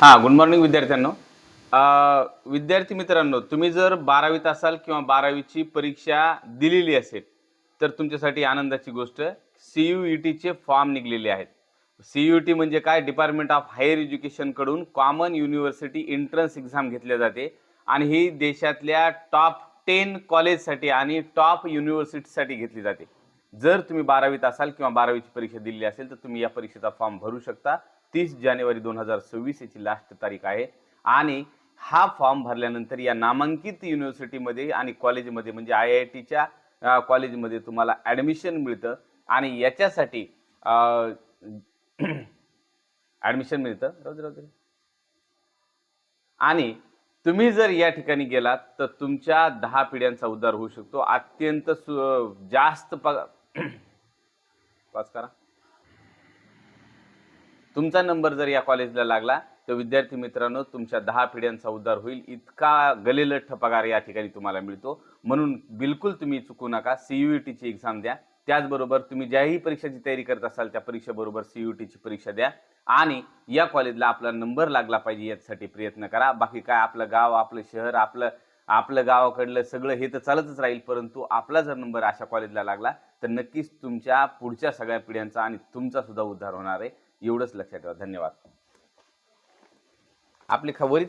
हां, good morning विद्यार्थ्यांनो. विद्यार्थी मित्रांनो, तुम्ही जर 12वीत असाल किंवा 12वीची परीक्षा दिलेली असेल, तर तुमच्यासाठी आनंदाची गोष्ट सी-यू-ई-टीचे फॉर्म निघालेले आहेत. सी-यू-ई-टी म्हणजे काय? डिपार्टमेंट ऑफ हायर एज्युकेशनकडून कॉमन युनिव्हर्सिटी एंट्रन्स एक्झाम घेतली जाते आणि ही देशातल्या टॉप 10 कॉलेजसाठी आणि टॉप युनिव्हर्सिटीसाठी घेतली जाते. जर तुम्ही 12वीत असाल किंवा 12वीची परीक्षा दिलेली असेल, तर तुम्ही या परीक्षेचा फॉर्म भरू शकता. 30 जानेवारी 2026 याची लास्ट तारीख आहे आणि हा फॉर्म भरल्यानंतर या नामांकित युनिव्हर्सिटीमध्ये आणि कॉलेजमध्ये म्हणजे IITच्या कॉलेजमध्ये तुम्हाला ॲडमिशन मिळतं आणि याच्यासाठी ॲडमिशन मिळतं. राहू दे. आणि तुम्ही जर या ठिकाणी गेलात तर तुमच्या 10 पिढ्यांचा उद्धार होऊ शकतो. अत्यंत जास्त पास करा. तुमचा नंबर जर या कॉलेजला लागला तर विद्यार्थी मित्रांनो तुमच्या 10 पिढ्यांचा उद्धार होईल. इतका गलिच्छ पगार या ठिकाणी तुम्हाला मिळतो. म्हणून बिलकुल तुम्ही चुकू नका. सी-यू-ई-टीची एक्झाम द्या. त्याचबरोबर तुम्ही ज्याही परीक्षेची तयारी करत असाल त्या परीक्षेबरोबर सी-यू-ई-टीची परीक्षा द्या आणि या कॉलेजला आपला नंबर लागला पाहिजे यासाठी प्रयत्न करा. बाकी काय आपलं गाव, आपलं शहर, आपलं गावाकडलं सगळं हे तर चालतच राहील, परंतु आपला जर नंबर अशा कॉलेजला लागला तर नक्कीच तुमच्या पुढच्या सगळ्या पिढ्यांचा आणि तुमचा सुद्धा उद्धार होणार आहे. एवढंच लक्षात ठेवा. धन्यवाद. आपली खबरी